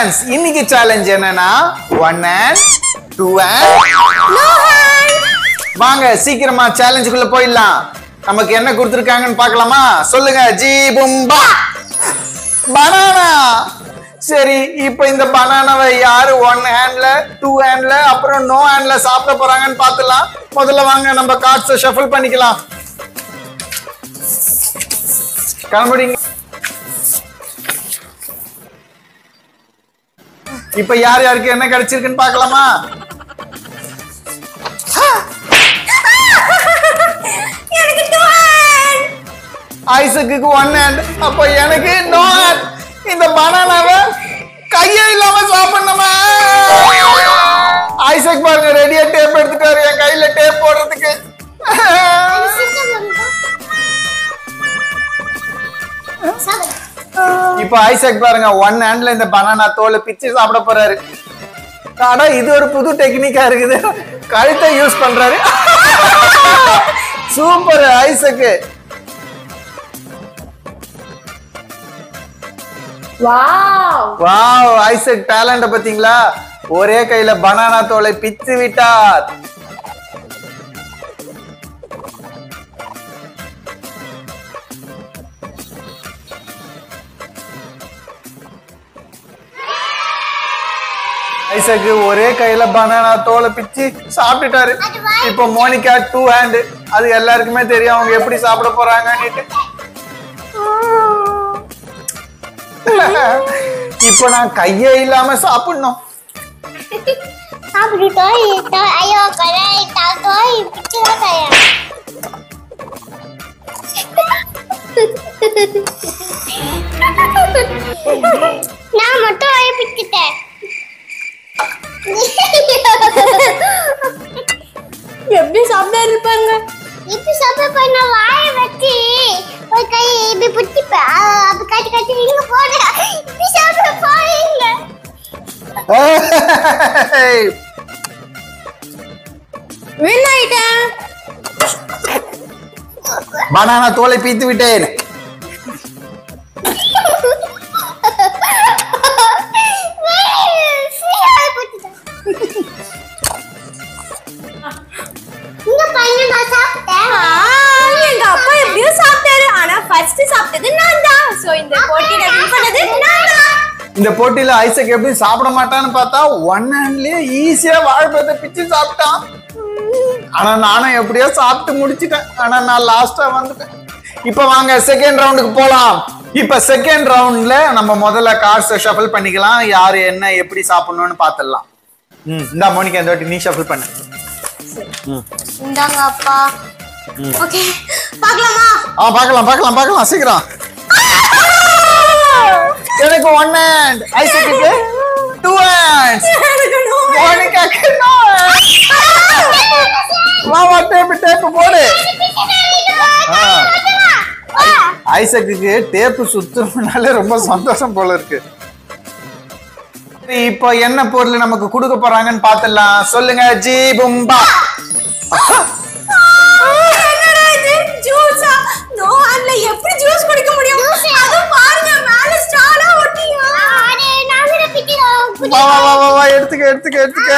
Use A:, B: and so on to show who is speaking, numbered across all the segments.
A: hands. இன்னைக்கு challenge என்னன்னா 1 hand, 2 hand,
B: no hand.
A: வாங்க சீக்கிரமா சேலஞ்சுக்குள்ள போயிடலாம். நமக்கு என்ன கொடுத்திருக்காங்கன்னு பார்க்கலாமா? சொல்லுங்க. Ji Bumba banana. சரி, இப்போ இந்த பனானாவை யாரு 1 handல 2 handல அப்புறம் நோ handல சாப்பிட போறாங்கன்னு பார்த்துலாம். முதல்ல வாங்க நம்ம கார்ட்ஸை ஷஃபிள் பண்ணிக்கலாம். கிளம்பிடுங்க. இப்ப யார் யாருக்கு என்ன கிடைச்சிருக்குன்னு பார்க்கலாமா?
B: எனக்கு 2 hand.
A: ஐசக்கு 1 hand. அப்ப எனக்கு நோ hand. இந்த பனானாவை கையே இல்லாம சாப்பிடணுமா? ஐசக் பாருங்க ரெடியா டேப் எடுத்துட்டாரு என் கையில டேப் போடுறதுக்கு. இப்ப ஐசக் பாருங்க 1 handல இந்த பனானா தோலை பிச்சு சாப்பிட போறாரு. ஆனா இது ஒரு புது டெக்னிக்கா இருக்குது. கழுத்தை யூஸ் பண்றாரு. சூப்பர் ஐசக்கு.
B: வாவ்
A: வாவ், ஐசக் டேலண்ட பாத்தீங்களா? ஒரே கையில பனானா தோலை பிச்சு விட்டார். ஐசக்கு ஒரே கையில பனானா தோலை பிச்சு சாப்பிட்டுட்டாரு. இப்ப மோனிகா 2 hand. அது எல்லாருக்குமே தெரியும் அவங்க எப்படி சாப்பிட போறாங்கன்னு. இப்ப நான் கையே இல்லாம சாப்பிடணும்.
B: ஐயோ கரை தாத்தோய் பிச்சை தாயா. நான் மட்டும் வாயை பிச்சிட்டேன். எப்படி சாப்பிட இருப்பாங்க? இப்படி சாப்பிட போய் நான் வாயை வச்சு ஒரு கை இப்படி பிடிச்சிப்பேன். அது காட்டி காட்டி இங்க போட இப்படி சாப்பிட போறீங்க. வின் ஆயிட்டேன்.
A: பனானா தோலை பீத்து விட்டேன்.
B: எங்க அப்பா எப்படியோ சாப்பிட்டாரு. ஆனா ஃபர்ஸ்ட் சாப்பிட்டது நான் தான். சோ இந்த போட்டியில வின் பண்ணது நான் தான்.
A: இந்த போட்டியில ஐசக் எப்படி சாப்பிட மாட்டான்னு பார்த்தா 1 handலயே ஈஸியா வாழைப்பழத்தை பிச்சு சாப்பிட்டான். ஆனா நானும் எப்படியோ சாப்பிட்டு முடிச்சிட்டேன். ஆனா நான் லாஸ்டா வந்துட்டேன். இப்ப வாங்க செகண்ட் ரவுண்டுக்கு போலாம். இப்ப செகண்ட் ரவுண்ட்ல நம்ம முதல்ல கார்ட்ஸை ஷஃபிள் பண்ணிக்கலாம். யாரு என்ன எப்படி சாப்பிடணும்னு பாத்துடலாம். இந்த மோனிகா இந்த வாட்டி நீ ஷஃபிள் பண்ணு.
B: இந்தாங்க அப்பா. ஓகே பார்க்கலாமா?
A: பார்க்கலாம் பார்க்கலாம் பார்க்கலாம் சீக்கிரம். எனக்கு 1 hand, ஐசக்குக்கு 2 hands, மோனிகாக்கு no hand. வா டேப் டேப் போடு. ஐசக்குக்கு டேப் சுத்துறதுனால ரொம்ப சந்தோஷம் போல இருக்கு. இப்போ என்ன பொருள் நமக்கு கொடுக்க போறாங்கன்னு பாத்துடலாம். சொல்லுங்க. ஜி பும்பா.
B: என்னடா இது ஜூஸா? நோ ஹேண்ட்ல எப்படி ஜூஸ் குடிக்க முடியும்? அது பாருங்க மேல ஸ்டாலா ஒட்டியா. அடே நாங்க பிடிக்கிறோம்.
A: வா வா வா வா எடுத்துக்க எடுத்துக்க எடுத்துக்க.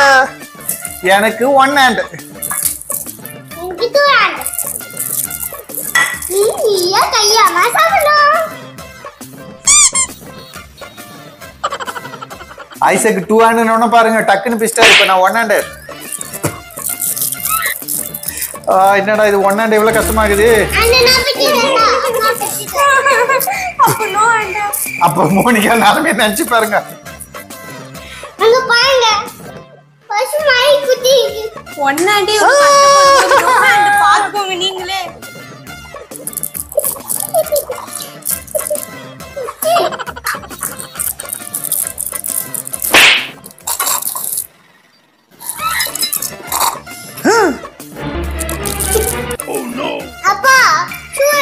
A: எனக்கு 1 hand.
B: எனக்கு 2 hand. நீயா கையாம சாப்பிடணும்.
A: ஐசக்கு 2 hand பாருங்க டக்குன்னு பிஸ்டா. இப்ப நான் 1 hand. என்னடா இது 1 hand இவ்வளவு கஷ்டமாகுது. அப்ப மோனிகா நானுமே நினைச்சு பாருங்க.
B: அங்க பாருங்க பசு நாய் குட்டி 1 hand பாத்துக்கோங்க நீங்களே. அப்பா சூர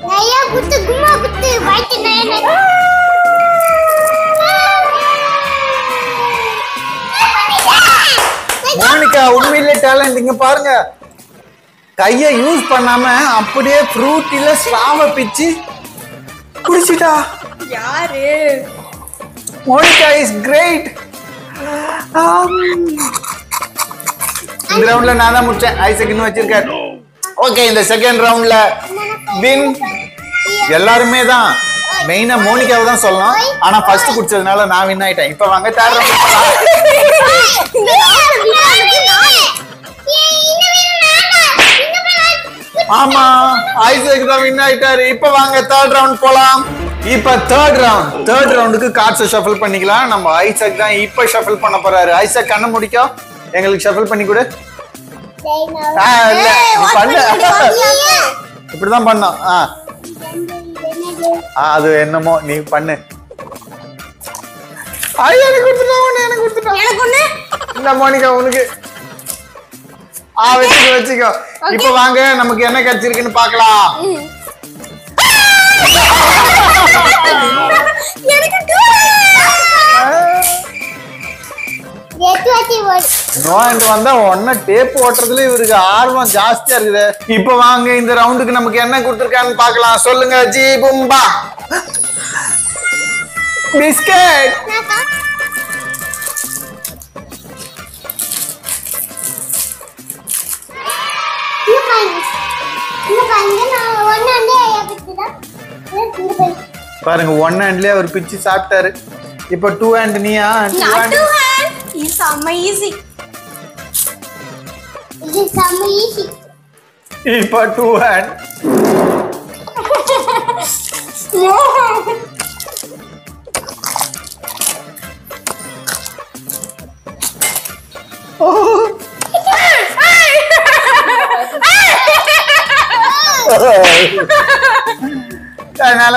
B: நையா குத்து கும்மா குத்து வாய்க்கு நையா
A: மோனிகா உண்மையிலே டேலண்ட். இங்க பாருங்க, கைய யூஸ் பண்ணாம அப்படியே ஃப்ரூட்டில ஸ்ட்ராவ பிச்சு குடிச்சிட்டா.
B: யாரு?
A: Monica is great. இந்த ரவுண்ட்ல நான் தான் முடிச்சேன். ஐசக் இன்னும் வச்சிருக்காரு. ஓகே, இந்த செகண்ட் ரவுண்ட்ல வின் எல்லாருமே தான். மெயினா மோனிகாவை தான் சொல்லணும். ஆனா ஃபர்ஸ்ட் குடிச்சதுனால நான் வின் ஆயிட்டேன். இப்ப வாங்க தேர்ட் ரவுண்ட் போலாம். ஆமா, ஐசக் தான் வின் ஆயிட்டாரு. இப்ப வாங்க தேர்ட் ரவுண்ட் போலாம். இப்ப தேர்ட் ரவுண்டுக்கு கார்ட்ஸ் ஷஃபிள் பண்ணிக்கலாம். நம்ம ஐசக் தான் இப்ப ஷஃபிள் பண்ண போறாரு. ஐசக் கண்ணை முடிக்கும், எங்களுக்கு ஷஃபிள் பண்ணி கொடு. இல்ல பண்ணு, இப்படிதான் பண்ணோம். அது என்னமோ நீ பண்ணு. எனக்கு கொடுத்துட்டான். இந்த மோனிகா உனக்கு. வச்சுக்கோ. இப்ப வாங்க, நமக்கு என்ன கிடைச்சிருக்குன்னு பாக்கலாம். வந்தா ஒன்ன டேப் ஓட்டுறதுல இவருக்கு ஆர்வம் ஜாஸ்தியா இருக்குது. இப்ப வாங்க, இந்த ரவுண்டுக்கு நமக்கு என்ன கொடுத்திருக்கான்னு பாக்கலாம். சொல்லுங்க ஜி பும்பா. பிஸ்கட். பாருங்க, 1 ஹேண்ட்லயே அவர் பிச்சு சாப்பிட்டாரு. இப்ப 2 ஹேண்ட் நீயா? 2 hand
B: is amazing. It is amazing.
A: இப்ப 2 ஹேண்ட். என்னால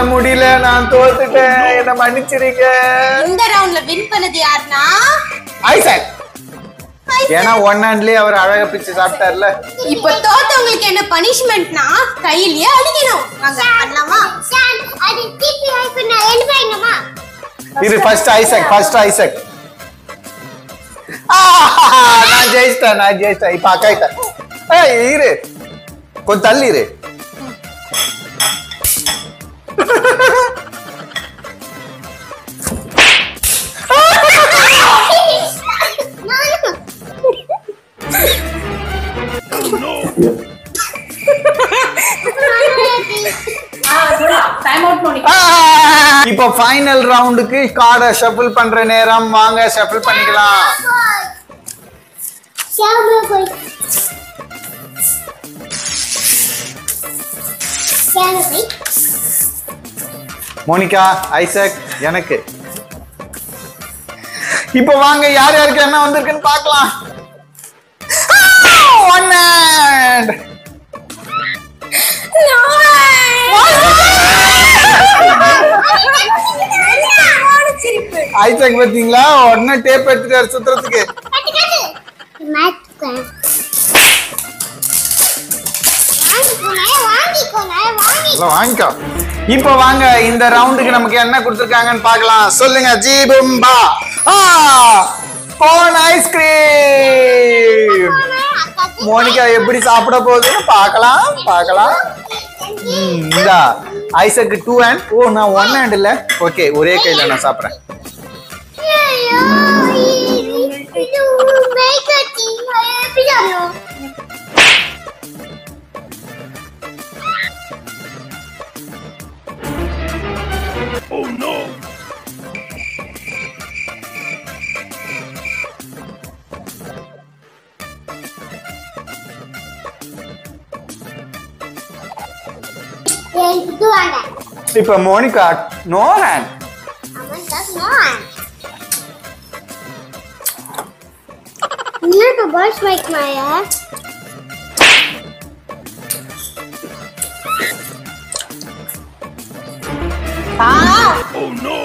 A: முடியல, நான் தோத்துட்டேன். என்ன மன்னிச்சிருங்க.
B: இந்த ரவுண்ட்ல வின் பண்ணது யாருன்னா
A: ஐசக். ஏன்னா 1 ஹேண்ட்லயே அவர் அழகா பிச்சு சாப்பிட்டார்ல.
B: இப்போ தோத்தவங்களுக்கு என்ன பனிஷ்மென்ட்னா கையிலேயே அடிக்கணும். வாங்க பண்ணலாமா? அது டிபி ஹைப் நான் எழுதுறேங்கம்மா.
A: இது ஃபர்ஸ்ட் ஐசக். நான் ஜெயிச்சிட்டேன். இப்ப அக்காயிட்ட. இரு, கொஞ்சம் தள்ளி இரு. இப்போ ஃபைனல் ரவுண்டுக்கு கார்டை ஷஃபிள் பண்ற நேரம். வாங்க ஷஃபிள் பண்ணிக்கலாம். மோனிகா, ஐசக், எனக்கு. இப்போ வாங்க, யார் யாருக்கு என்ன வந்திருக்குன்னு பார்க்கலாம். 1 ஹேண்ட். ஐசக் பாத்தீங்களா, உடனே டேப் எடுத்துட்டாரு சுத்துறதுக்கு. வாங்கிக்கோ. இப்ப வாங்க, இந்த ரவுண்டுக்கு நமக்கு என்ன கொடுத்திருக்காங்கன்னு பார்க்கலாம். சொல்லுங்க ji Bumba. Cone ice cream. Monika எப்படி சாப்பிட போகுதுன்னு பார்க்கலாம். இந்தா ஐசக்கு 2 ஹேண்ட். ஓ, நான் 1 ஹேண்ட் இல்ல. ஓகே, ஒரே கையில நான் சாப்பிடுறேன். Oh no. இப்ப Monica no hand.
B: Look, a brush like Maya.
A: Oh no.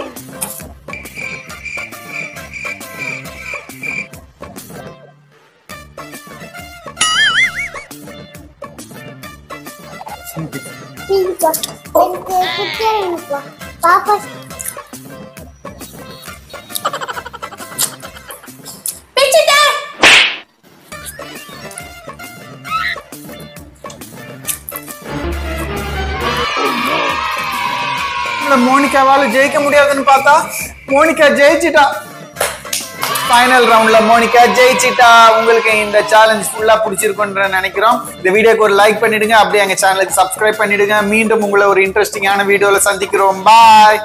A: இந்த மோனிகாவால ஜெயிக்க முடியாதுன்னு பார்த்தா மோனிகா ஜெயிச்சிட்டா. ஃபைனல் ரவுண்ட்ல மோனிகா ஜெயிச்சிட்டா. உங்களுக்கு இந்த சேலஞ்ச் ஃபுல்லா பிடிச்சிருக்குன்ற நினைக்கிறோம். இந்த வீடியோக்கு ஒரு லைக் பண்ணிடுங்க, அப்படியே எங்க சேனலுக்கு சப்ஸ்கிரைப் பண்ணிடுங்க. மீண்டும் உங்களை ஒரு இன்ட்ரெஸ்டிங்கான வீடியோல சந்திக்கிறோம். பாய்.